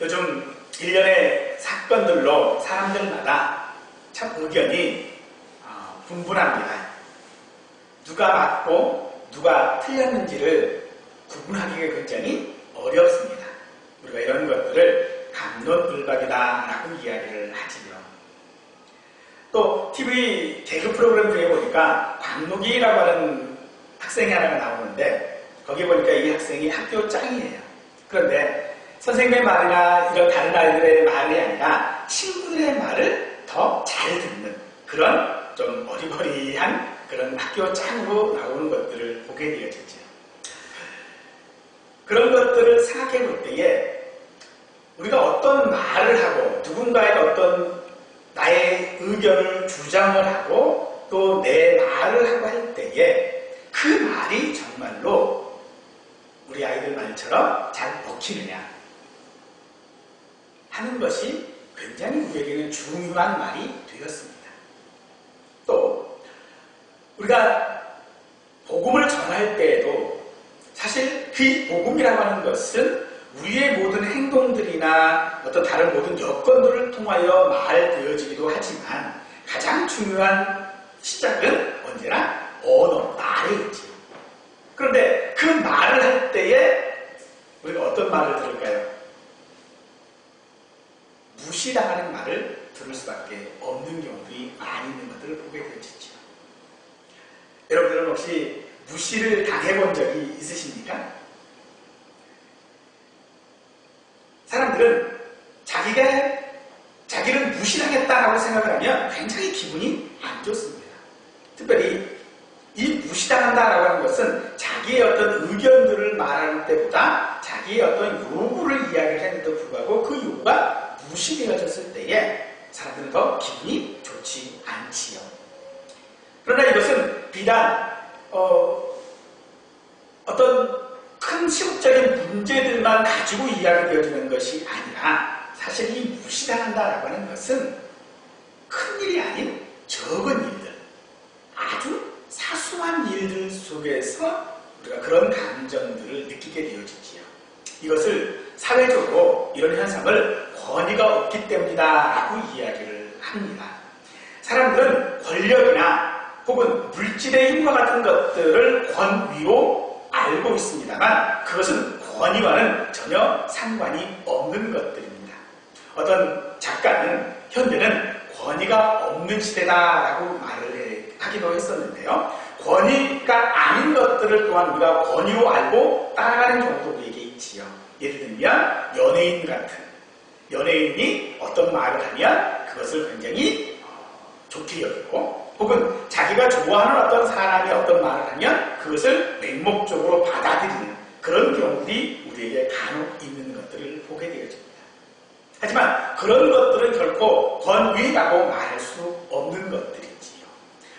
요즘 일련의 사건들로 사람들마다 참 의견이 분분합니다. 누가 맞고 누가 틀렸는지를 구분하기가 굉장히 어렵습니다. 우리가 이런 것들을 갑론을박이다라고 이야기를 하지요. 또 TV 개그 프로그램 중에 보니까 광록이라고 하는 학생이 하나가 나오는데 거기 보니까 이 학생이 학교 짱이에요. 그런데 선생님의 말이나 이런 다른 아이들의 말이 아니라 친구들의 말을 더 잘 듣는 그런 좀 어리버리한 그런 학교 짱으로 나오는 것들을 보게 되어지죠. 그런 것들을 생각해 볼 때에 우리가 어떤 말을 하고 누군가에게 어떤 나의 의견을 주장을 하고 또 내 말을 하고 할 때에 그 말이 정말로 우리 아이들 말처럼 잘 먹히느냐 하는 것이 굉장히 우리에게는 중요한 말이 되었습니다. 또 우리가 복음을 전할 때에도 사실 그 복음이라고 하는 것은 우리의 모든 행동들이나 어떤 다른 모든 여건들을 통하여 말되어지기도 하지만 가장 중요한 시작은 언제나 언어, 말에 있지요. 그런데 그 말을 할 때에 우리가 어떤 말을 들을까요? 무시당하는 말을 들을 수밖에 없는 경우들이 많이 있는 것들을 보게 되어지죠. 여러분들은 혹시 무시를 당해본 적이 있으십니까? 사람들은 자기를 무시당했다라고 생각을 하면 굉장히 기분이 안 좋습니다. 특별히 이 무시당한다라고 하는 것은 자기의 어떤 의견들을 말하는 때보다 자기의 어떤 요구를 이야기를 했는데도 불구하고 그 요구가 무시되어졌을 때에 사람들은 더 기분이 좋지 않지요. 그러나 이것은 비단 어떤 큰 시국적인 문제들만 가지고 이야기되어지는 것이 아니라 사실 이 무시당한다라고 하는 것은 큰 일이 아닌 적은 일들, 아주 사소한 일들 속에서 우리가 그런 감정들을 느끼게 되어지지요. 이것을 사회적으로 이런 현상을 권위가 없기 때문이다라고 이야기를 합니다. 사람들은 권력이나 혹은 물질의 힘과 같은 것들을 권위로 알고 있습니다만 그것은 권위와는 전혀 상관이 없는 것들입니다. 어떤 작가는 현대는 권위가 없는 시대다라고 말을 하기도 했었는데요. 권위가 아닌 것들을 또한 우리가 권위로 알고 따라가는 경우도 우리에게 있지요. 예를 들면 연예인 같은 연예인이 어떤 말을 하면 그것을 굉장히 좋게 여기고 혹은 자기가 좋아하는 어떤 사람이 어떤 말을 하면 그것을 맹목적으로 받아들이는 그런 경우들이 우리에게 간혹 있는 것들을 보게 되어집니다. 하지만 그런 것들은 결코 권위라고 말할 수 없는 것들이지요.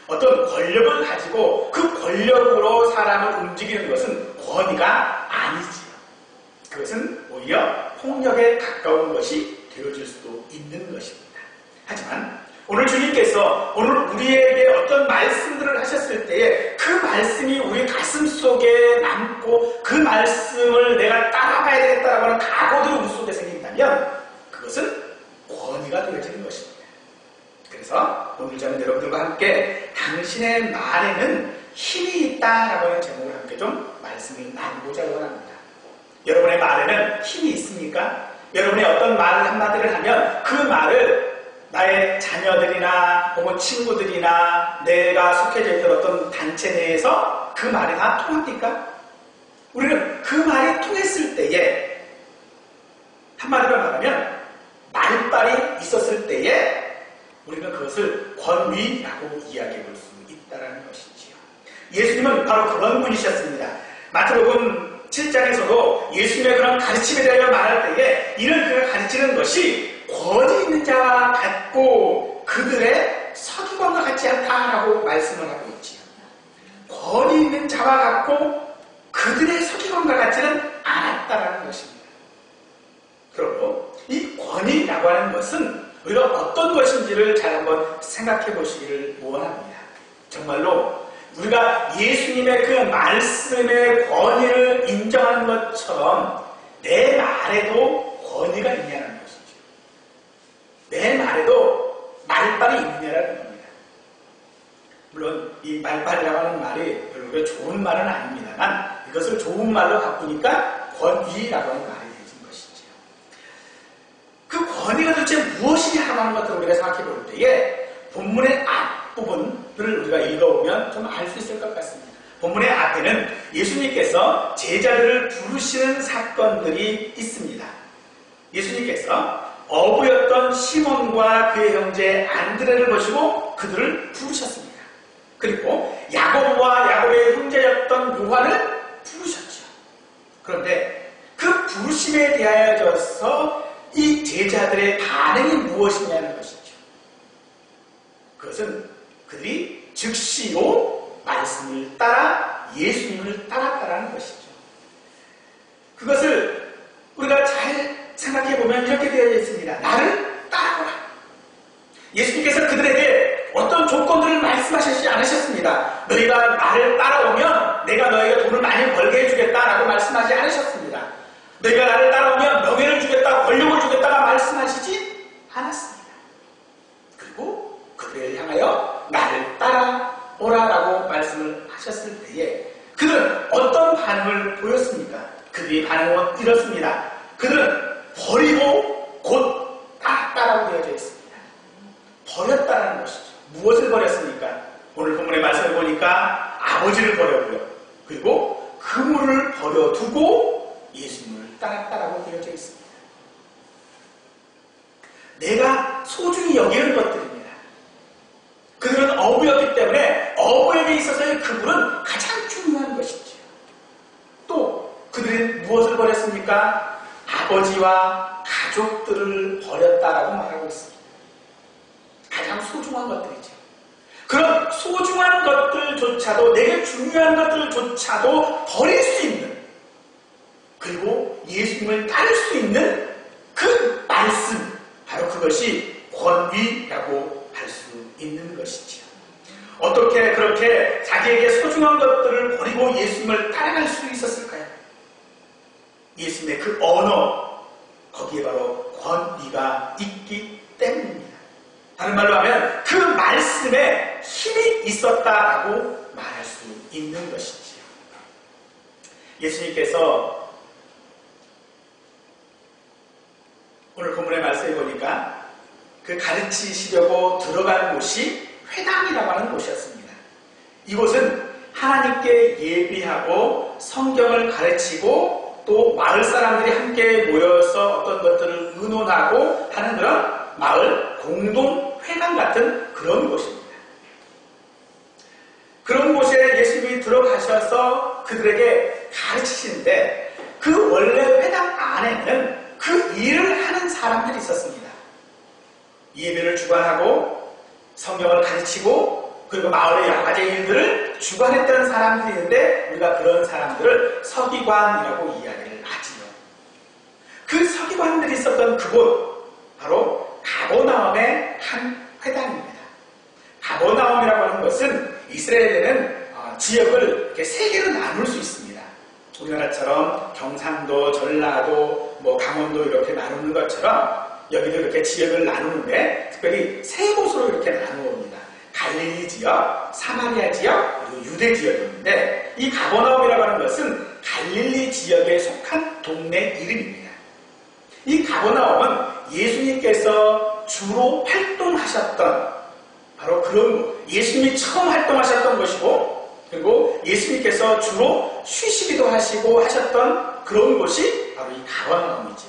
어떤 권력을 가지고 그 권력으로 사람을 움직이는 것은 권위가 아니지요. 그것은 오히려 폭력에 가까운 것이 되어질 수도 있는 것입니다. 하지만 오늘 주님께서 오늘 우리에게 어떤 말씀들을 하셨을 때에 그 말씀이 우리 가슴 속에 남고 그 말씀을 내가 따라가야 되겠다라고 하는 각오들이 우리 속에 생긴다면 그것은 권위가 되어지는 것입니다. 그래서 오늘 저는 여러분들과 함께 당신의 말에는 힘이 있다라고 하는 제목을 함께 좀 말씀을 나누고자 원합니다. 여러분의 말에는 힘이 있습니까? 여러분이 어떤 말을 한마디를 하면 그 말을 나의 자녀들이나 혹은 친구들이나 내가 속해져 있는 어떤 단체 내에서 그 말이 다 통합니까? 우리는 그 말이 통했을 때에 한마디로 말하면 말빨이 있었을 때에 우리는 그것을 권위라고 이야기해 볼 수 있다는 것이지요. 예수님은 바로 그런 분이셨습니다. 마태복음 7장에서도 예수님의 그런 가르침에 대하여 말할 때에 이런 그를 가르치는 것이 권위 있는 자와 같고 그들의 서기관과 같지 않다라고 말씀을 하고 있지요. 권위 있는 자와 같고 그들의 서기관과 같지는 않았다라는 것입니다. 그리고 이 권위라고 하는 것은 오히려 어떤 것인지를 잘 한번 생각해 보시기를 원합니다. 정말로 우리가 예수님의 그 말씀의 권위를 인정하는 것처럼 내 말에도 권위가 있냐는 것이죠. 내 말에도 말빨이 있느냐라는 겁니다. 물론 이 말빨이라고 하는 말이 별로 좋은 말은 아닙니다만 이것을 좋은 말로 바꾸니까 권위라고 하는 말이 되는 것이죠. 그 권위가 도대체 무엇이냐 하는 것들을 우리가 생각해 볼 때에 본문의 앞부분을 우리가 읽어보면 좀 알 수 있을 것 같습니다. 본문의 앞에는 예수님께서 제자들을 부르시는 사건들이 있습니다. 예수님께서 어부였던 시몬과 그의 형제 안드레를 보시고 그들을 부르셨습니다. 그리고 야곱과 야곱의 형제였던 요한을 부르셨죠. 그런데 그 부르심에 대하여서 이 제자들의 반응이 무엇이냐는 것이죠. 그것은 그들이 즉시로 말씀을 따라 예수님을 따랐다라는 것이죠. 그것을 우리가 잘 생각해보면 이렇게 되어 있습니다. 나를 따라오라. 예수님께서 그들에게 어떤 조건들을 말씀하시지 않으셨습니다. 너희가 나를 따라오면 내가 너희가 돈을 많이 벌게 해주겠다라고 말씀하지 않으셨습니다. 너희가 나를 따라오면 명예를 주겠다, 권력을 주겠다가 말씀하시지 않았습니다. 그리고 그들을 향하여 나를 따라오라라고 말씀을 하셨을 때에 그들은 어떤 반응을 보였습니까? 그들의 반응은 이렇습니다. 그들은 버리고 곧 따랐다라고 되어져 있습니다. 버렸다라는 것이죠. 무엇을 버렸습니까? 오늘 본문의 말씀을 보니까 아버지를 버렸고요. 그리고 그물을 버려두고 예수님을 따랐다라고 되어져 있습니다. 내가 소중히 여기는 것들입니다. 그들은 어부였기 때문에 어부에게 있어서의 그물은 가장 중요한 것이죠. 또 그들은 무엇을 버렸습니까? 아버지와 가족들을 버렸다라고 말하고 있습니다. 가장 소중한 것들이죠. 그런 소중한 것들조차도 내게 중요한 것들조차도 버릴 수 있는 그리고 예수님을 따를 수 있는 그 말씀 바로 그것이 권위라고 할 수 있는 것이지요. 어떻게 그렇게 자기에게 소중한 것들을 버리고 예수님을 따라갈 수 있었을까요? 예수님의 그 언어 거기에 바로 권위가 있기 때문입니다. 다른 말로 하면 그 말씀에 힘이 있었다라고 말할 수 있는 것이지요. 예수님께서 오늘 본문의 말씀에 보니까 그 가르치시려고 들어간 곳이 회당이라고 하는 곳이었습니다. 이곳은 하나님께 예비하고 성경을 가르치고 또 마을 사람들이 함께 모여서 어떤 것들을 의논하고 하는 그런 마을 공동회당 같은 그런 곳입니다. 그런 곳에 예수님이 들어가셔서 그들에게 가르치시는데 그 원래 회당 안에는 그 일을 하는 사람들이 있었습니다. 예배를 주관하고 성경을 가르치고 그리고 마을의 여러 가지 일들을 주관했던 사람들이 있는데 우리가 그런 사람들을 서기관이라고 이야기를 하지요. 그 서기관들이 있었던 그곳 바로 가버나움의 한 회당입니다. 가버나움이라고 하는 것은 이스라엘에는 지역을 이렇게 세 개로 나눌 수 있습니다. 우리나라처럼 경상도, 전라도, 강원도 이렇게 나누는 것처럼 여기도 이렇게 지역을 나누는데 특별히 세 곳으로 이렇게 나누어옵니다. 갈릴리 지역, 사마리아 지역, 그리고 유대 지역인데 이 가버나움이라고 하는 것은 갈릴리 지역에 속한 동네 이름입니다. 이 가버나움은 예수님께서 주로 활동하셨던 바로 그런 예수님이 처음 활동하셨던 것이고 그리고 예수님께서 주로 쉬시기도 하시고 하셨던 그런 곳이 바로 이 가버나움이죠.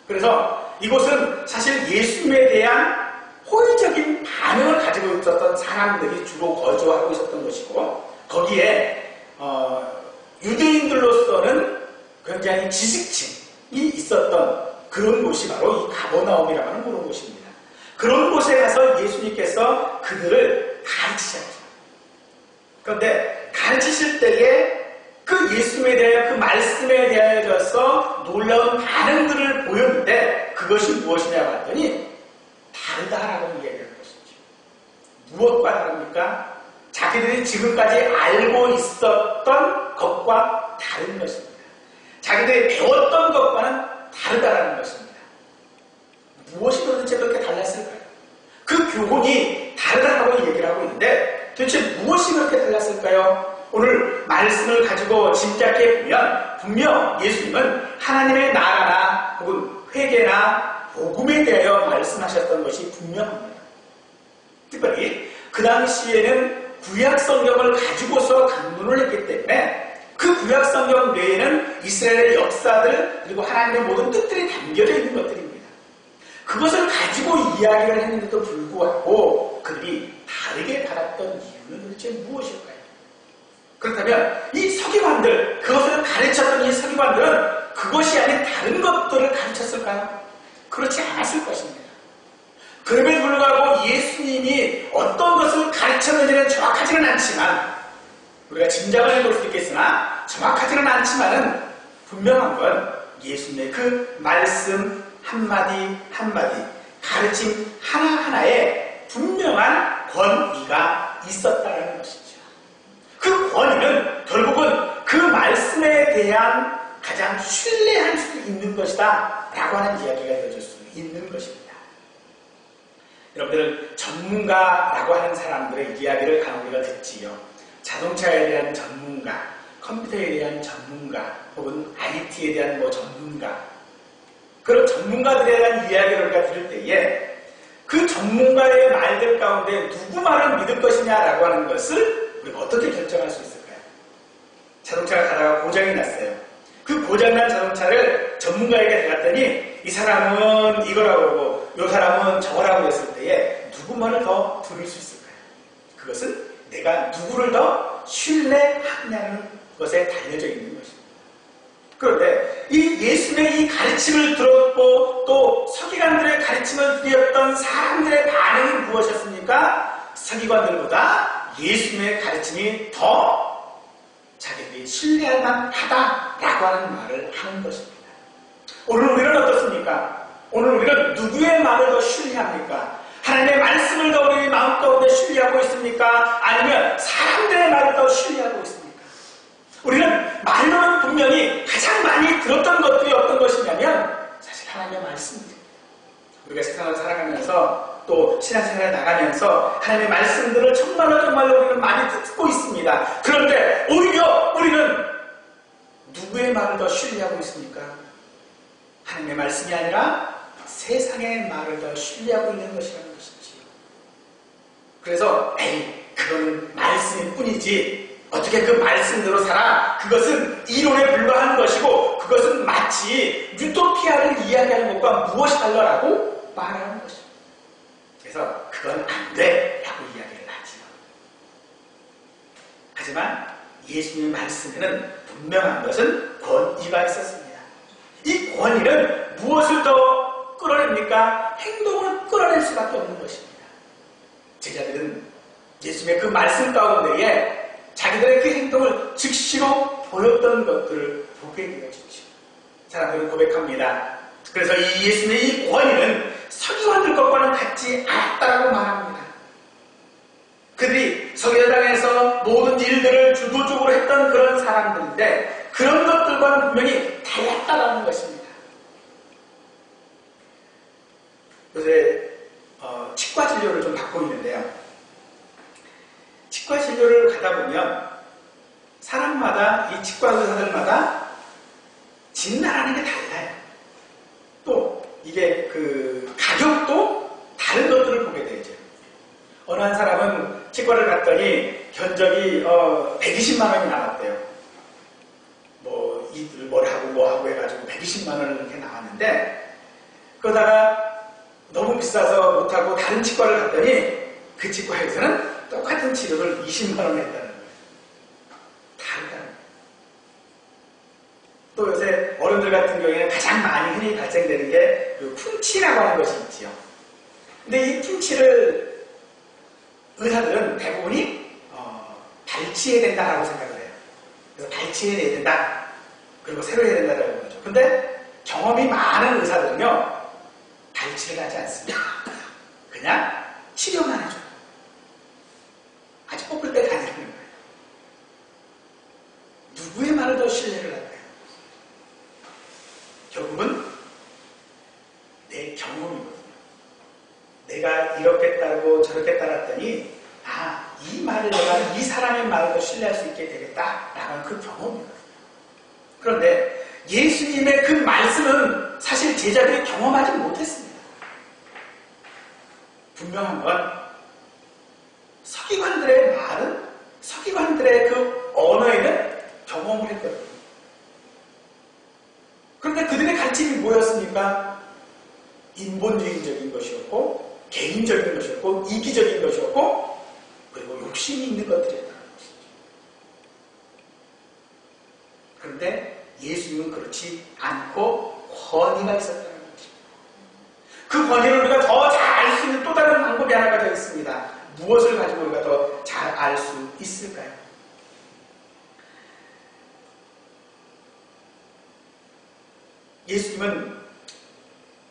그래서 이곳은 사실 예수님에 대한 호의적인 반응을 가지고 있었던 사람들이 주로 거주하고 있었던 것이고 거기에 유대인들로서는 굉장히 지식층이 있었던 그런 곳이 바로 이 가버나움이라고 하는 그런 곳입니다. 그런 곳에 가서 예수님께서 그들을 가르치셨죠. 그런데 가르치실 때에 그 예수님에 대하여 그 말씀에 대하여서 놀라운 반응들을 보였는데 그것이 무엇이냐고 했더니 다르다라고 이야기하는 것이죠. 무엇과 다릅니까? 자기들이 지금까지 알고 있었던 것과 다른 것입니다. 자기들이 배웠던 것과는 다르다라는 것입니다. 무엇이 도대체 그렇게 달랐을까요? 그 교훈이 다르다고 얘기를 하고 있는데 도대체 무엇이 그렇게 달랐을까요? 오늘 말씀을 가지고 짐작해 보면 분명 예수님은 하나님의 나라나 혹은 회개나 복음에 대하여 말씀하셨던 것이 분명합니다. 특별히 그 당시에는 구약성경을 가지고서 강론을 했기 때문에 그 구약성경 외에는 이스라엘의 역사들 그리고 하나님의 모든 뜻들이 담겨져 있는 것들입니다. 그것을 가지고 이야기를 했는데도 불구하고 그들이 다르게 달았던 이유는 도대체 무엇일까요? 그렇다면 이 서기관들, 그것을 가르쳤던 이 서기관들은 그것이 아닌 다른 것들을 가르쳤을까요? 그렇지 않았을 것입니다. 그럼에도 불구하고 예수님이 어떤 것을 가르쳤는지는 정확하지는 않지만 우리가 짐작을 해볼 수 있겠으나 정확하지는 않지만은 분명한 건 예수님의 그 말씀 한마디 한마디 가르침 하나하나에 분명한 권위가 있었다는 것이죠. 그 권위는 결국은 그 말씀에 대한 가장 신뢰할 수 있는 것이다 라고 하는 이야기가 되어질 수 있는 것입니다. 여러분들 전문가라고 하는 사람들의 이야기를 간혹 우리가 듣지요. 자동차에 대한 전문가, 컴퓨터에 대한 전문가, 혹은 IT에 대한 전문가, 그런 전문가들에 대한 이야기를 우리가 들을 때에 그 전문가의 말들 가운데 누구 말을 믿을 것이냐라고 하는 것을 우리가 어떻게 결정할 수 있을까요? 자동차가 가다가 고장이 났어요. 그 고장난 자동차를 전문가에게 갔더니 이 사람은 이거라고 하고 이 사람은 저거라고 했을 때에 누구 말을 더 들을 수 있을까요? 그것은 내가 누구를 더 신뢰하느냐는 것에 달려져 있는 것입니다. 그런데 이 예수님의 이 가르침을 들었고 또 서기관들의 가르침을 드렸던 사람들의 반응이 무엇이었습니까? 서기관들보다 예수님의 가르침이 더 자기들이 신뢰할 만하다라고 하는 말을 하는 것입니다. 오늘 우리는 어떻습니까? 오늘 우리는 누구의 말을 더 신뢰합니까? 하나님의 말씀을 더 우리 마음 가운데 신뢰하고 있습니까? 아니면 사람들의 말을 더 신뢰하고 있습니까? 우리는 말로는 분명히 가장 많이 들었던 것들이 어떤 것이냐면 사실 하나님의 말씀입니다. 우리가 세상을 살아가면서 또 신앙생활에 나가면서 하나님의 말씀들을 정말로 우리는 많이 듣고 있습니다. 그런데 오히려 우리는 누구의 말을 더 신뢰하고 있습니까? 하나님의 말씀이 아니라 세상의 말을 더 신뢰하고 있는 것이라는 것이지요. 그래서 그거는 말씀일 뿐이지 어떻게 그 말씀대로 살아? 그것은 이론에 불과한 것이고 그것은 마치 유토피아를 이야기하는 것과 무엇이 달라라고 말하는 것입니다. 그래서 그건 안 돼 라고 이야기를 하지요. 하지만 예수님의 말씀에는 분명한 것은 권위가 있었습니다. 이 권위는 무엇을 더 끌어냅니까? 행동을 끌어낼 수밖에 없는 것입니다. 제자들은 예수님의 그 말씀 가운데에 자기들의 그 행동을 즉시로 보였던 것들을 보게 되어지죠. 사람들은 고백합니다. 그래서 이 예수님의 이 권위는 서기관들 것과는 같지 않았다고 말합니다. 그들이 서기관당에서 모든 일들을 주도적으로 했던 그런 사람들인데 그런 것들과는 분명히 달랐다는 것입니다. 요새 치과 진료를 좀 받고 있는데요. 치과 진료를 가다 보면 사람마다 이 치과 의사들마다 진단하는 게 달라요. 또 이게 그 가격도 다른 것들을 보게 되죠. 어느 한 사람은 치과를 갔더니 견적이 120만 원이 나왔대요. 이들 뭘 하고 뭐 하고 해가지고 120만 원 이렇게 나왔는데 그러다가 너무 비싸서 못하고 다른 치과를 갔더니 그 치과에서는 똑같은 치료를 20만 원에 했다는 거예요. 다르다는 거예요. 또 요새 어른들 같은 경우에는 가장 많이 흔히 발생되는 게 그 풍치라고 하는 것이 있지요. 근데 이 풍치를 의사들은 대부분이 발치해야 된다라고 생각을 해요. 그래서 발치해야 된다. 그리고 새로 해야 된다라고 그러죠. 근데 경험이 많은 의사들은요, 발치를 하지 않습니다. 그냥 치료만 해줘요. 아주 뽑을 때가 아니라는 거예요. 누구의 말을 더 신뢰를 할까요? 결국은 내 경험이거든요. 내가 이렇게 따르고 저렇게 따랐더니 이 말을 내가 이 사람의 말을 신뢰할 수 있게 되겠다라는 그 경험이거든요. 그런데 예수님의 그 말씀은 사실 제자들이 경험하지 못했습니다. 분명한 건 서기관들의 말은 서기관들의 그 언어에는 경험을 했거든요. 그런데 그들의 가르침이 뭐였습니까? 인본주의적인 것이었고 개인적인 것이었고 이기적인 것이었고 그리고 욕심이 있는 것들이었다는 것이죠. 그런데 예수님은 그렇지 않고 권위가 있었다는 것입니다. 그 권위를 우리가 더 잘 알 수 있는 또 다른 방법이 하나가 되어 있습니다. 무엇을 가지고 우리가 더 잘 알 수 있을까요? 예수님은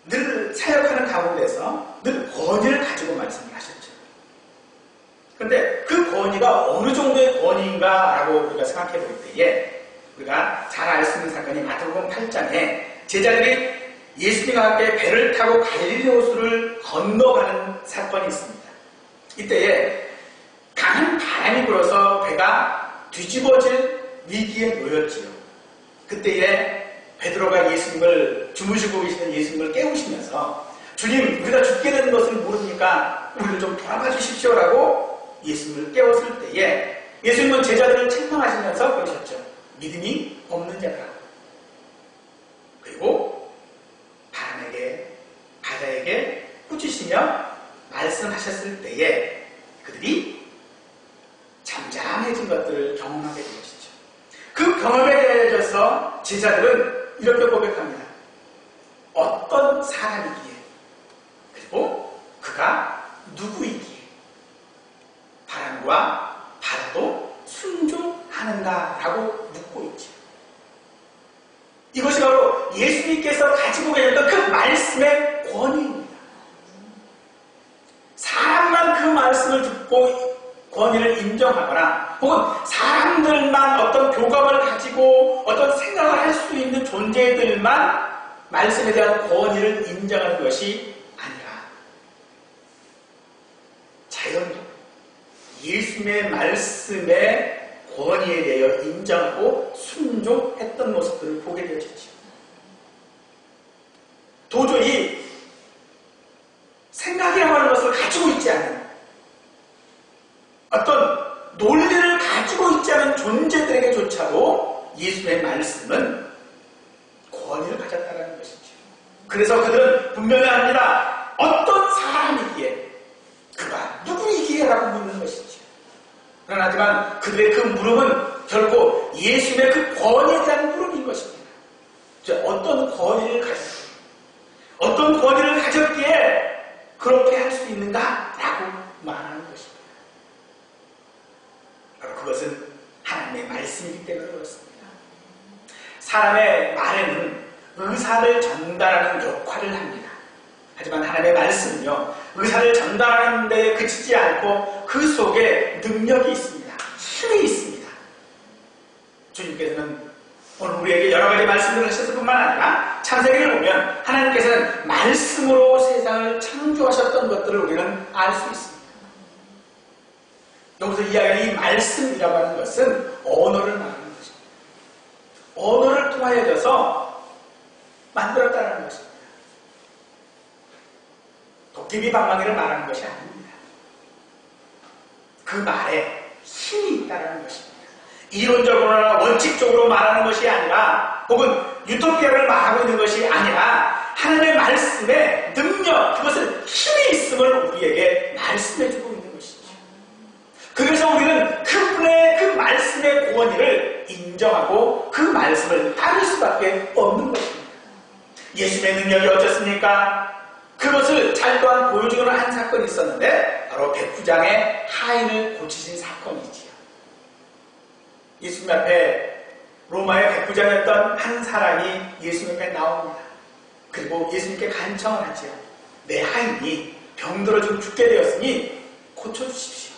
늘 사역하는 가운데서 늘 권위를 가지고 말씀을 하셨죠. 그런데 그 권위가 어느 정도의 권위인가라고 우리가 생각해 볼 때에 우리가 잘 알 수 있는 사건이 마태복음 8장에 제자들이 예수님과 함께 배를 타고 갈릴리 호수를 건너가는 사건이 있습니다. 이때에 강한 바람이 불어서 배가 뒤집어질 위기에 놓였지요. 그때에 베드로가 예수님을 주무시고 계시는 예수님을 깨우시면서 주님, 우리가 죽게 되는 것을 모릅니까? 우리를 좀 돌아봐 주십시오라고 예수님을 깨웠을 때에 예수님은 제자들을 책망하시면서 그러셨죠. 믿음이 없는 자들아. 그리고 바람에게 바다에게 꾸짖으시며 말씀하셨을 때에 그들이 잠잠해진 것들을 경험하게 되어지죠. 그 경험에 대해서 제자들은 이렇게 고백합니다. 어떤 사람이기에 그리고 그가 누구이기에 바람과 바다도 순종하는가라고 묻고 있죠. 이것이 바로 예수님께서 가지고 계셨던 그 말씀의 권위입니다. 사람만 그 말씀을 듣고 권위를 인정하거나 혹은 사람들만 어떤 교감을 가지고 어떤 생각을 할 수 있는 존재들만 말씀에 대한 권위를 인정하는 것이 아니라 자연도 예수님의 말씀의 권위에 대하여 인정하고 순종했던 모습들을 보게 되어지죠. 도저히 생각이라고 하는 것을 가지고 있지 않은 어떤 논리를 가지고 있지 않은 존재들에게조차도 예수의 말씀은 권위를 가졌다는 것이죠. 그래서 그들은 분명히 합니다. 어떤 사람이기에 그가 누구이기에 라고 묻는 것이죠. 그러나 하지만 그들의 그 물음은 결코 예수님의 그 권위에 대한 물음인 것입니다. 어떤 권위를 가졌기에 어떤 권위를 가졌기에 그렇게 할 수 있는가? 라고 말하는 것입니다. 바로 그것은 하나님의 말씀이기 때문에 그렇습니다. 사람의 말에는 의사를 전달하는 역할을 합니다. 하지만 하나님의 말씀은요, 의사를 전달하는 데 그치지 않고 그 속에 능력이 있습니다. 힘이 있습니다. 주님께서는 오늘 우리에게 여러 가지 말씀을 하셨을 뿐만 아니라 창세기를 보면 하나님께서는 말씀으로 세상을 창조하셨던 것들을 우리는 알 수 있습니다. 여기서 이야기하는 이 말씀이라고 하는 것은 언어를 말하는 것입니다. 언어를 통하여져서 만들었다는 것입니다. 도깨비 방망이를 말하는 것이 아닙니다. 그 말에 힘이 있다는 것입니다. 이론적으로나 원칙적으로 말하는 것이 아니라 혹은 유토피아를 말하고 있는 것이 아니라 하나님의 말씀의 능력, 그것은 힘이 있음을 우리에게 말씀해주고 있는 것이죠. 그래서 우리는 그분의 그 말씀의 권위를 인정하고 그 말씀을 따를 수밖에 없는 것입니다. 예수님의 능력이 어떻습니까? 그것을 잘 또한 보여주는 한 사건이 있었는데 바로 백부장의 하인을 고치신 사건이지요. 예수님 앞에 로마의 백부장이었던 한 사람이 예수님 앞에 나옵니다. 그리고 예수님께 간청을 하지요. 내 하인이 병들어 지금 죽게 되었으니 고쳐주십시오.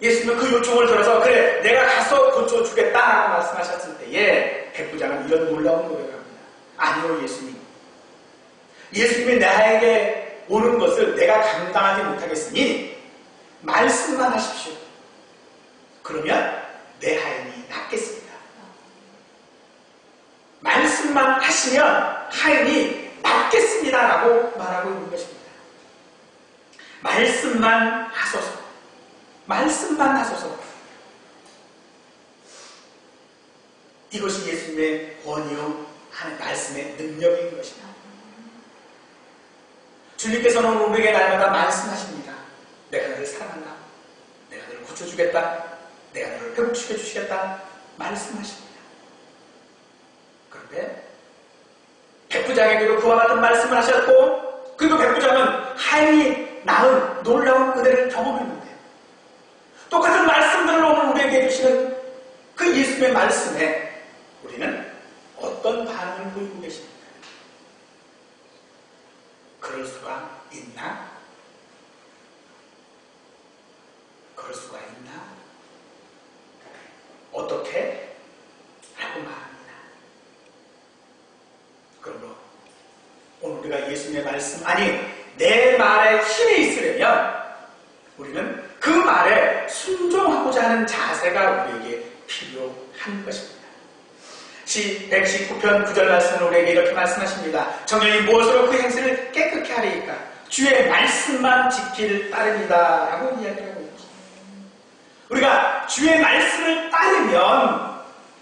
예수님은 그 요청을 들어서 그래 내가 가서 고쳐주겠다라고 말씀하셨을 때에 백부장은 이런 놀라운 고백을 합니다. 아니요, 예수님. 예수님이 나에게 오는 것을 내가 감당하지 못하겠으니 말씀만 하십시오. 그러면 내 하인이 낫겠습니다. 말씀만 하시면 하인이 낫겠습니다 라고 말하고 있는 것입니다. 말씀만 하소서. 말씀만 하소서. 이것이 예수님의 권위요 하는 말씀의 능력인 것입니다. 주님께서는 우리에게 날마다 말씀하십니다. 내가 너를 사랑한다. 내가 너를 고쳐주겠다. 내가 너를 회복시켜 주시겠다. 말씀하십니다. 그런데 백부장에게도 그와 같은 말씀을 하셨고, 그리고 백부장은 하인이 낳은 놀라운 은혜를 경험했는데, 똑같은 말씀들을 오늘 우리에게 주시는 그 예수님의 말씀에 우리는 어떤 반응을 보이고 계십니까? 그럴 수가 있나? 그럴 수가 있나? 어떻게? 라고 말합니다. 그러므로 오늘 우리가 예수님의 말씀, 아니 내 말에 힘이 있으려면 우리는 그 말에 순종하고자 하는 자세가 우리에게 필요한 것입니다. 시 119편 9절 말씀은 우리에게 이렇게 말씀하십니다. 정령이 무엇으로 그 행실을 깨끗게 하리이까? 주의 말씀만 지킬 따릅니다 라고 이야기를 하고 있습니다. 우리가 주의 말씀을 따르면,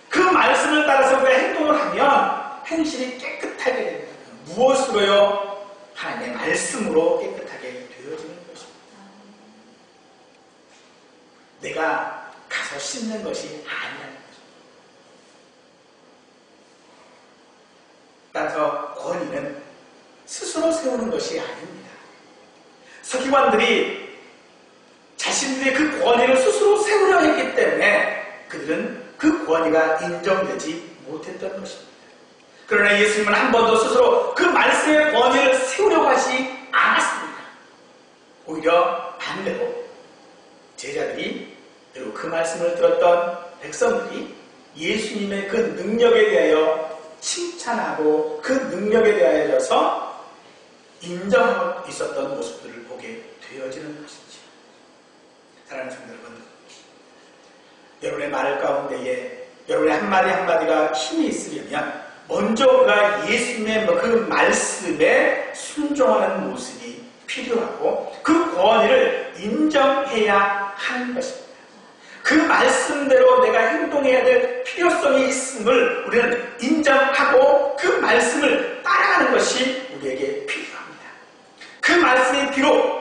그 말씀을 따라서 우리가 행동을 하면 행실이 깨끗하게 됩니다. 무엇으로요? 하나님의 말씀으로 깨끗하게 되어지는 것입니다. 내가 가서 씻는 것이 아니라는 거죠. 따라서 권위는 스스로 세우는 것이 아닙니다. 서기관들이 자신들의 그 권위를 스스로 세우려 했기 때문에 그들은 그 권위가 인정되지 못했던 것입니다. 그러나 예수님은 한 번도 스스로 그 말씀의 권위를 세우려고 하지 않았습니다. 오히려 반대로 제자들이, 그리고 그 말씀을 들었던 백성들이 예수님의 그 능력에 대하여 칭찬하고 그 능력에 대하여서 인정하고 있었던 모습들을 보게 되어지는 것이죠. 사랑하는 성도 여러분, 여러분의 말 가운데에 여러분의 한마디 한마디가 힘이 있으려면 먼저 우리가 예수님의 그 말씀에 순종하는 모습이 필요하고 그 권위를 인정해야 하는 것입니다. 그 말씀대로 내가 행동해야 될 필요성이 있음을 우리는 인정하고 그 말씀을 따라가는 것이 우리에게 필요합니다. 그 말씀이 비록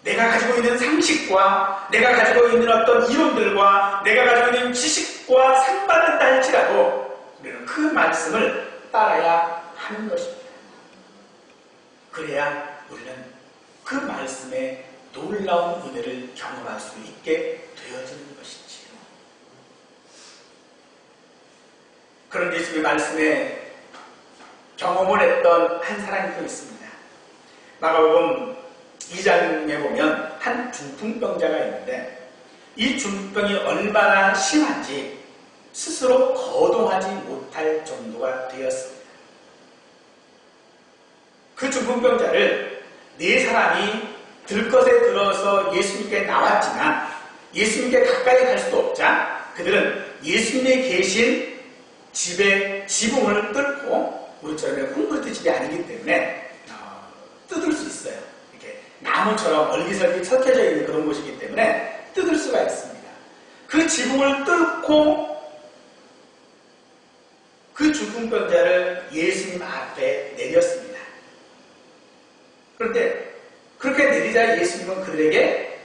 내가 가지고 있는 상식과 내가 가지고 있는 어떤 이론들과 내가 가지고 있는 지식과 상반된다 할지라도 우리는 그 말씀을 따라야 하는 것입니다. 그래야 우리는 그 말씀의 놀라운 은혜를 경험할 수 있게 되어지는 것이지요. 그런 예수님의 말씀에 경험을 했던 한 사람이 또 있습니다. 마가복음 2장에 보면 한 중풍병자가 있는데 이 중풍병이 얼마나 심한지 스스로 거동하지 못할 정도가 되었습니다. 그 중풍병자를 네 사람이 들것에 들어서 예수님께 나왔지만 예수님께 가까이 갈 수도 없자 그들은 예수님이 계신 집의 지붕을 뚫고, 우리처럼 콘크리트 집이 아니기 때문에 뜯을 수 있어요. 이렇게 나무처럼 얼기설기 섞여져 있는 그런 곳이기 때문에 뜯을 수가 있습니다. 그 지붕을 뚫고 그 중풍병자를 예수님 앞에 내렸습니다. 그런데 그렇게 내리자 예수님은 그들에게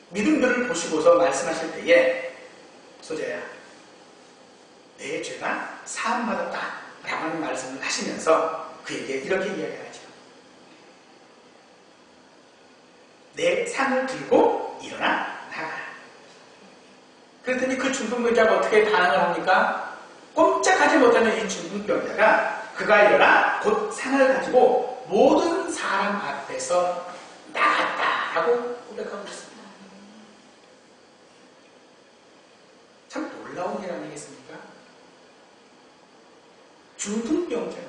믿음들을 보시고서 말씀하실 때에 소자야, 내 죄가 사함받았다 라고 하는 말씀을 하시면서 그에게 이렇게 이야기하죠. 내 상을 들고 일어나 나가라. 그랬더니 그 중풍병자가 어떻게 반응을 합니까? 꼼짝하지 못하는 이 중풍병자가 그가 일어나 곧 상을 가지고 모든 사람 앞에서 나갔다라고 고백하고 있습니다. 참 놀라운 일 아니겠습니까? 중풍병자입니다.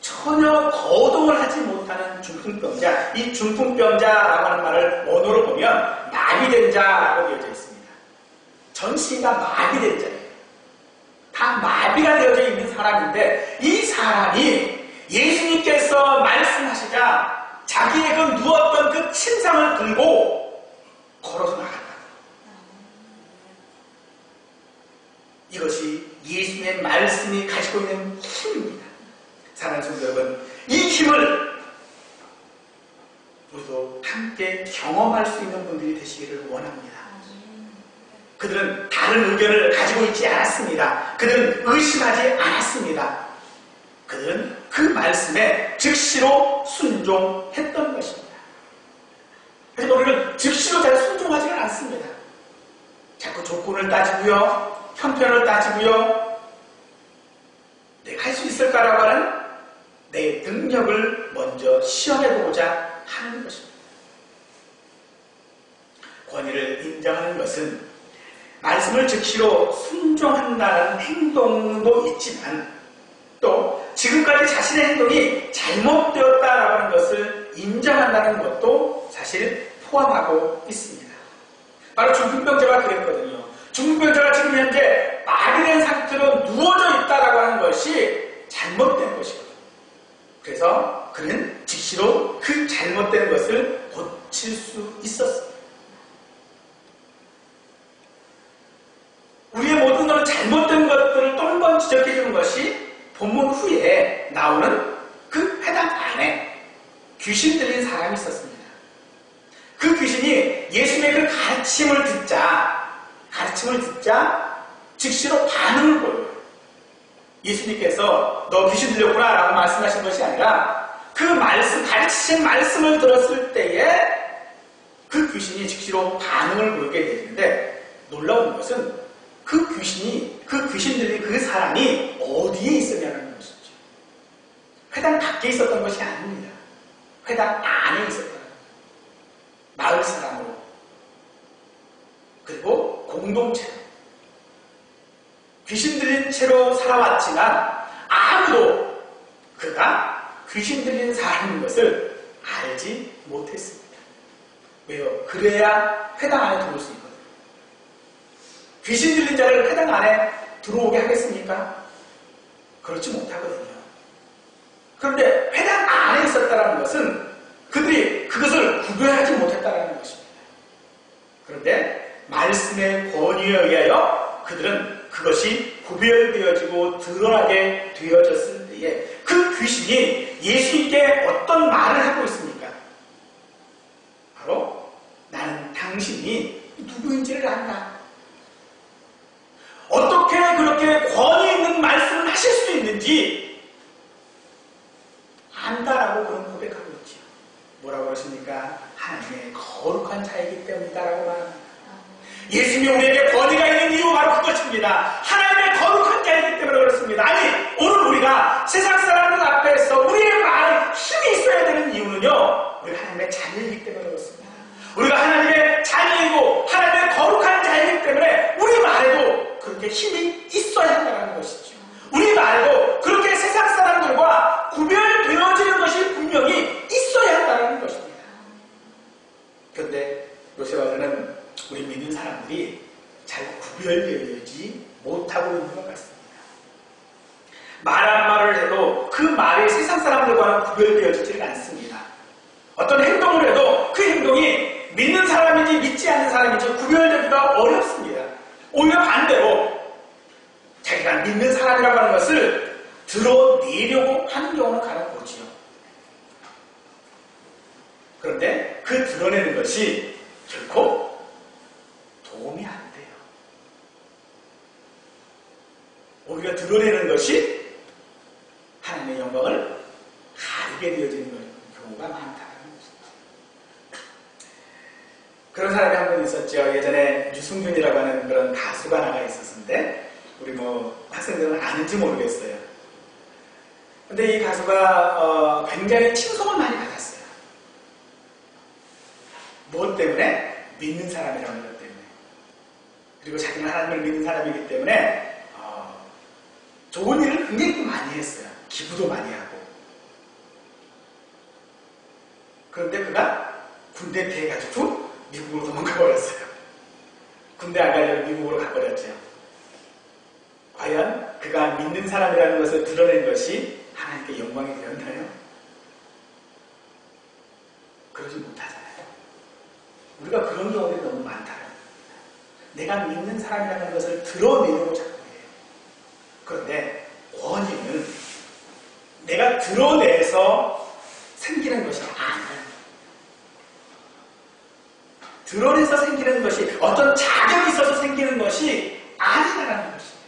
전혀 거동을 하지 못하는 중풍병자. 이 중풍병자라고 하는 말을 언어로 보면 마비된 자라고 되어져 있습니다. 전신이 다 마비된 자예요. 다 마비가 되어져 있는 사람인데 이 사람이 예수님께서 말씀하시자 자기의 그 누웠던 그 침상을 들고 걸어서 나갔다. 이것이 예수님의 말씀이 가지고 있는 힘입니다. 사랑하는 성도 여러분, 이 힘을 우리도 함께 경험할 수 있는 분들이 되시기를 원합니다. 그들은 다른 의견을 가지고 있지 않았습니다. 그들은 의심하지 않았습니다. 그들은 그 말씀에 즉시로 순종했던 것입니다. 그래서 우리는 즉시로 잘 순종하지는 않습니다. 자꾸 조건을 따지고요, 형편을 따지고요, 내가 할 수 있을까라고 하는 내 능력을 먼저 시험해보고자 하는 것입니다. 권위를 인정하는 것은 말씀을 즉시로 순종한다는 행동도 있지만 또 지금까지 자신의 행동이 잘못되었다라고 하는 것을 인정한다는 것도 사실 포함하고 있습니다. 바로 중풍병자가 그랬거든요. 중풍병자가 지금 현재 마비된 상태로 누워져 있다라고 하는 것이 잘못된 것이거든요. 그래서 그는 즉시로 그 잘못된 것을 고칠 수 있었습니다. 우리의 모든 그런 잘못된 것들을 또 한 번 지적해 주는 것이 본문 후에 나오는 그 회당 안에 귀신 들린 사람이 있었습니다. 그 귀신이 예수님의 그 가르침을 듣자 즉시로 반응을 보여요. 예수님께서 너 귀신 들렸구나 라고 말씀하신 것이 아니라 그 말씀, 가르치신 말씀을 들었을 때에 그 귀신이 즉시로 반응을 보이게 되는데 놀라운 것은 그 귀신 들린 그 사람이 어디에 있었냐는 것이죠. 회당 밖에 있었던 것이 아닙니다. 회당 안에 있었다. 마을 사람으로 그리고 공동체로 귀신 들린 채로 살아왔지만 아무도 그가 귀신 들린 사람인 것을 알지 못했습니다. 왜요? 그래야 회당 안에 들어올 수 있거든요. 귀신 들린 자를 회당 안에 들어오게 하겠습니까? 그렇지 못하거든요. 그런데 회당 안에 있었다는 것은 그들이 그것을 구별하지 못했다는 것입니다. 그런데 말씀의 권위에 의하여 그들은 그것이 구별되어지고 드러나게 되어졌을 때에 그 귀신이 예수님께 어떤 말을 하고 있습니까? 바로 나는 당신이 누구인지를 안다. 어떻게 그렇게 권위 있는 말씀을 하실 수 있는지 안다라고 그런 고백하고 있죠. 뭐라고 그러십니까? 하나님의 거룩한 자이기 때문이다라고 말합니다. 예수님이 우리에게 권위가 있는 이유 바로 그것입니다. 하나님의 거룩한 자이기 때문에 그렇습니다. 아니 오늘 우리가 세상 사람들 앞에서 우리의 말에 힘이 있어야 되는 이유는요, 우리가 하나님의 자녀이기 때문에 그렇습니다. 우리가 하나님의 자녀이고 하나님의 거룩한 자이기 때문에 우리 말에도 그렇게 힘이 있어야 한다는 것이죠. 우리 말도 그렇게 세상 사람들과 구별되어지는 것이 분명히 있어야 한다는 것입니다. 그런데 요새 와서는 우리 믿는 사람들이 잘 구별되어지지 못하고 있는 것 같습니다. 말하는 말을 해도 그 말이 세상 사람들과는 구별되어지지를 않습니다. 어떤 행동을 해도 그 행동이 믿는 사람인지 믿지 않는 사람인지 구별되기가 어렵습니다. 오히려 반대로 자기가 믿는 사람이라고 하는 것을 드러내려고 하는 경우는 간혹 보지요. 그런데 그 드러내는 것이 결코 도움이 안 돼요. 오히려 드러내는 것이 하나님의 영광을 가리게 되어지는 경우가 많다는 것입니다. 그런 사람이 한 분 있었죠. 예전에 유승준이라고 하는 그런 가수가 나가 있었는데 우리 학생들은 아는지 모르겠어요. 근데 이 가수가 굉장히 칭송을 많이 받았어요. 무엇 때문에? 믿는 사람이라는 것 때문에. 그리고 자기는 하나님을 믿는 사람이기 때문에 좋은 일을 굉장히 또 많이 했어요. 기부도 많이 하고. 그런데 그가 군대 퇴해가지고 미국으로 도망가 버렸어요. 군대 안 가려고 미국으로 가버렸죠. 과연 그가 믿는 사람이라는 것을 드러낸 것이 하나님께 영광이 되었나요? 그러지 못하잖아요. 우리가 그런 경우들이 너무 많다는 겁니다. 내가 믿는 사람이라는 것을 드러내려고 자꾸 해요. 그런데 권위는 내가 드러내서 생기는 것이 아니에요. 드러내서 생기는 것이 어떤 자격이 있어서 생기는 것이 아니라는 것이에요.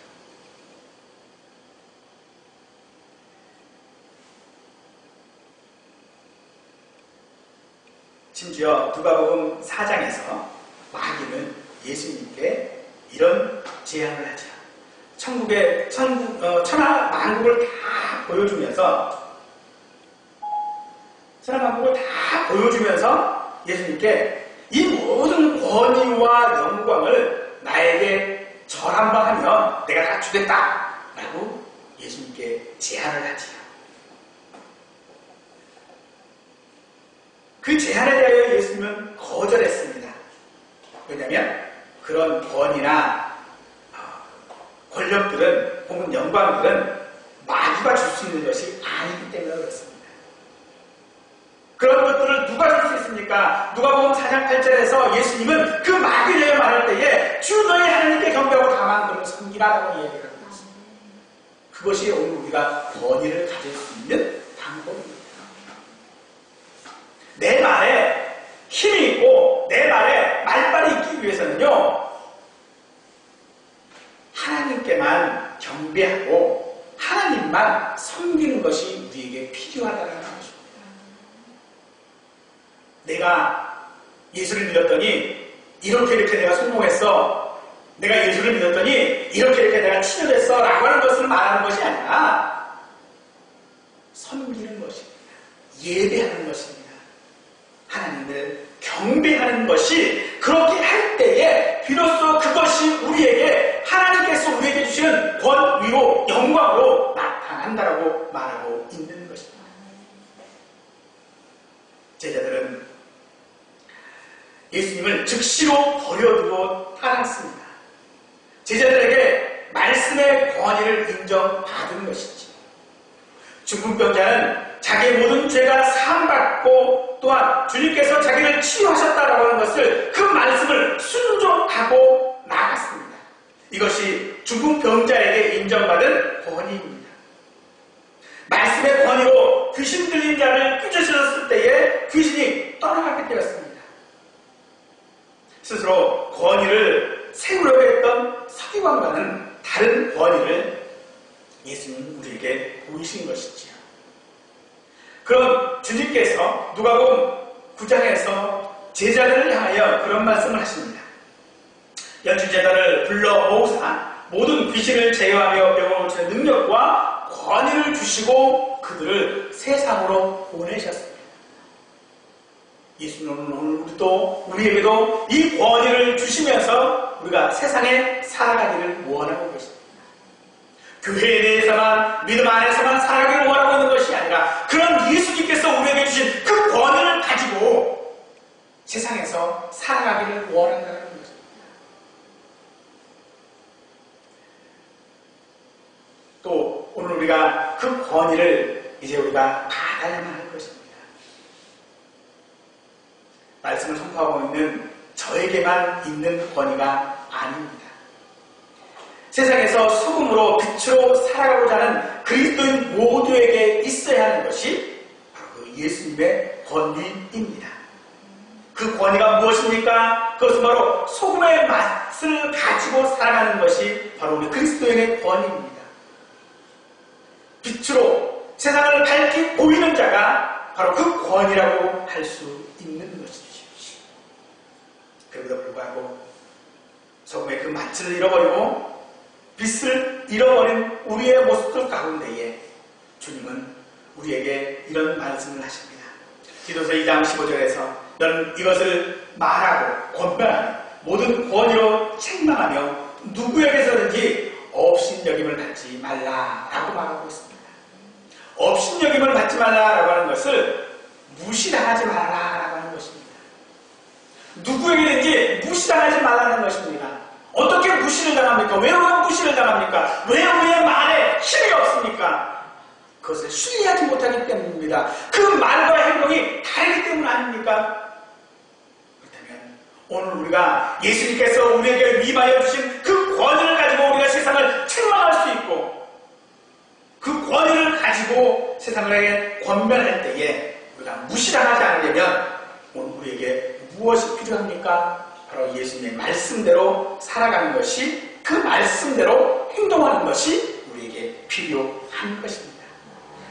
심지어 누가복음 4장에서 마귀는 예수님께 이런 제안을 하죠. 천하 만국을 다 보여주면서 예수님께 이 모든 권위와 영광을 나에게 절 한번 하면 내가 다 주겠다 라고 예수님께 제안을 하지요. 그 제안에 대하여 예수님은 거절했습니다. 왜냐하면 그런 권위나 권력들은 혹은 영광들은 마귀가 줄 수 있는 것이 아니기 때문에 그렇습니다. 그런 것들을 누가 줄 수 있습니까? 누가복음 4장 8절에서 예수님은 그 마귀를 말할 때에 주 너희 하나님께 경배하고 다만 그를 섬기라라고 얘기를 하고 있습니다. 그것이 오늘 우리가 권위를 가질 수 있는 방법입니다. 내 말에 힘이 있고 내 말에 말빨이 있기 위해서는요, 하나님께만 경배하고 하나님만 섬기는 것이 우리에게 필요하다는 것입니다. 내가 예수를 믿었더니 이렇게 내가 성공했어. 내가 예수를 믿었더니 이렇게 내가 치료됐어 라고 하는 것을 말하는 것이 아니라 섬기는 것입니다. 예배하는 것입니다. 하나님을 경배하는 것이, 그렇게 할 때에 비로소 그것이 우리에게 하나님께서 우리에게 주시는 권위로 영광으로 나타난다라고 말하고 있는 것입니다. 제자들은 예수님을 즉시로 버려두고 떠났습니다. 제자들에게 말씀의 권위를 인정받은 것이지. 중풍병자는 자기의 모든 죄가 사함받고 또한 주님께서 자기를 치유하셨다라고 하는 것을, 그 말씀을 순종하고 나갔습니다. 이것이 중풍병자에게 인정받은 권위입니다. 말씀의 권위로 귀신 들린 자를 꾸짖으셨을 때에 귀신이 떠나가게 되었습니다. 스스로 권위를 세우려고 했던 서기관과는 다른 권위를 예수님 우리에게 보이신 것이지요. 그럼 주님께서 누가복음 9장에서 제자들을 향하여 그런 말씀을 하십니다. 연주제자를 불러 모으사 모든 귀신을 제어하며 병을 고치는 능력과 권위를 주시고 그들을 세상으로 보내셨습니다. 예수님은 오늘 우리에게도 이 권위를 주시면서 우리가 세상에 살아가기를 원하고 계십니다. 교회에 대해서만, 믿음 안에서만 살아가기를 원하고 있는 것이 아니라, 그런 예수님께서 우리에게 주신 그 권위를 가지고 세상에서 살아가기를 원한다는 것입니다. 또 오늘 우리가 그 권위를 이제 우리가 받아야만 할 것입니다. 말씀을 선포하고 있는 저에게만 있는 권위가 아닙니다. 세상에서 소금으로 빛으로 살아가고자 하는 그리스도인 모두에게 있어야 하는 것이 바로 그 예수님의 권위입니다. 그 권위가 무엇입니까? 그것은 바로 소금의 맛을 가지고 살아가는 것이 바로 우리 그리스도인의 권위입니다. 빛으로 세상을 밝히 보이는 자가 바로 그 권위라고 할 수 있는 것이죠. 그럼에도 불구하고 소금의 그 맛을 잃어버리고 빛을 잃어버린 우리의 모습들 가운데에 주님은 우리에게 이런 말씀을 하십니다. 디도서 2장 15절에서 너는 이것을 말하고 권면하며 모든 권위로 책망하며 누구에게서든지 업신여김을 받지 말라라고 말하고 있습니다. 업신여김을 받지 말라라고 하는 것을 무시당하지 말라라고 하는 것입니다. 누구에게든지 무시당하지 말라는 것입니다. 어떻게 무시를 당합니까? 왜 우리가 무시를 당합니까? 왜 우리의 말에 힘이 없습니까? 그것을 신뢰하지 못하기 때문입니다. 그 말과 행동이 다르기 때문 아닙니까? 그렇다면 오늘 우리가 예수님께서 우리에게 위임하여 주신 그 권위를 가지고 우리가 세상을 책망할 수 있고 그 권위를 가지고 세상을 권면할 때에 우리가 무시당하지 않으려면 오늘 우리에게 무엇이 필요합니까? 바로 예수님의 말씀대로 살아가는 것이, 그 말씀대로 행동하는 것이 우리에게 필요한 것입니다.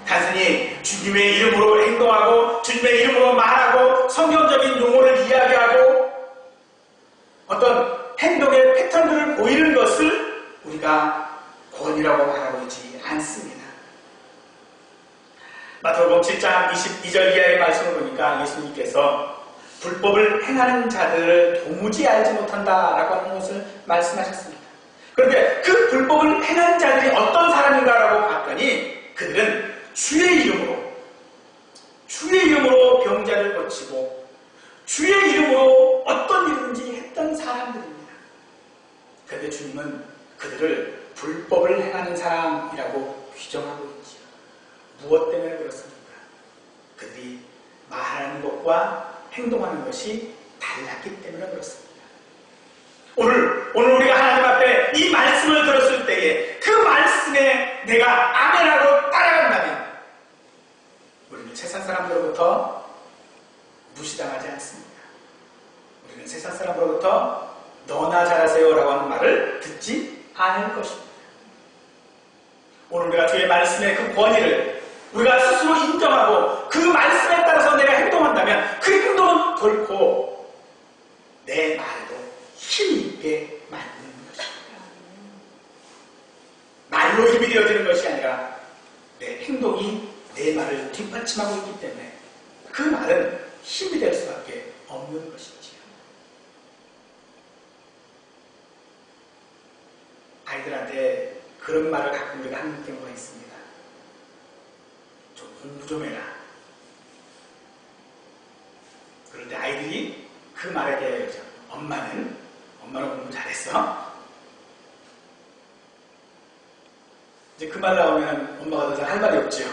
단순히 주님의 이름으로 행동하고 주님의 이름으로 말하고 성경적인 용어를 이야기하고 어떤 행동의 패턴들을 보이는 것을 우리가 권위라고 말하고 있지 않습니다. 마태복음 7장 22절 이하의 말씀을 보니까 예수님께서 불법을 행하는 자들을 도무지 알지 못한다라고 하는 것을 말씀하셨습니다. 그런데 그 불법을 행하는 자들이 어떤 사람인가라고 봤더니 그들은 주의 이름으로 병자를 고치고 주의 이름으로 어떤 일이든지 했던 사람들입니다. 그런데 주님은 그들을 불법을 행하는 사람이라고 규정하고 있죠. 무엇 때문에 그렇습니까? 그들이 말하는 것과 행동하는 것이 달랐기 때문에 그렇습니다. 오늘 우리가 하나님 앞에 이 말씀을 들었을 때에 그 말씀에 내가 아멘하고 따라간다면 우리는 세상 사람들로부터 무시당하지 않습니다. 우리는 세상 사람으로부터 너나 잘하세요 라고 하는 말을 듣지 않을 것입니다. 오늘 우리가 주의 말씀의 그 권위를 우리가 스스로 인정하고 그 말씀에 따라서 내가 행동한다면 그 행동은 결코 내 말도 힘있게 만드는 것입니다. 말로 힘이 되어지는 것이 아니라 내 행동이 내 말을 뒷받침하고 있기 때문에 그 말은 힘이 될 수밖에 없는 것이지요. 아이들한테 그런 말을 가끔 우리가 하는 경우가 있습니다. 좀 공부 좀 해라. 그런데 아이들이 그 말에 대해 엄마는 공부 잘했어. 이제 그 말 나오면 엄마가 더 이상 할 말이 없죠.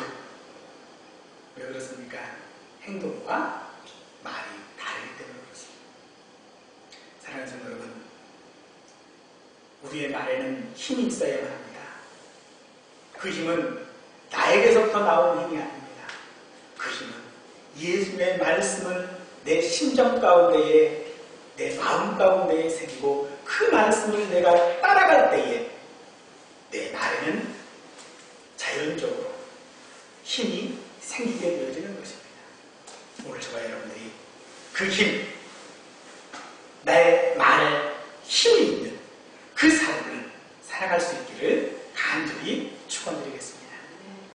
왜 그렇습니까? 행동과 말이 다르기 때문에 그렇습니다. 사랑하는 성도 여러분, 우리의 말에는 힘이 있어야만 합니다. 그 힘은 나에게서부터 나오는 힘이 아닙니다. 그 힘은 예수님의 말씀을 내 심정 가운데에, 내 마음 가운데에 새기고 그 말씀을 내가 따라갈 때에 내 말에는 자연적으로 힘이 생기게 되어지는 것입니다. 오늘 저와 여러분들이 그 힘, 나의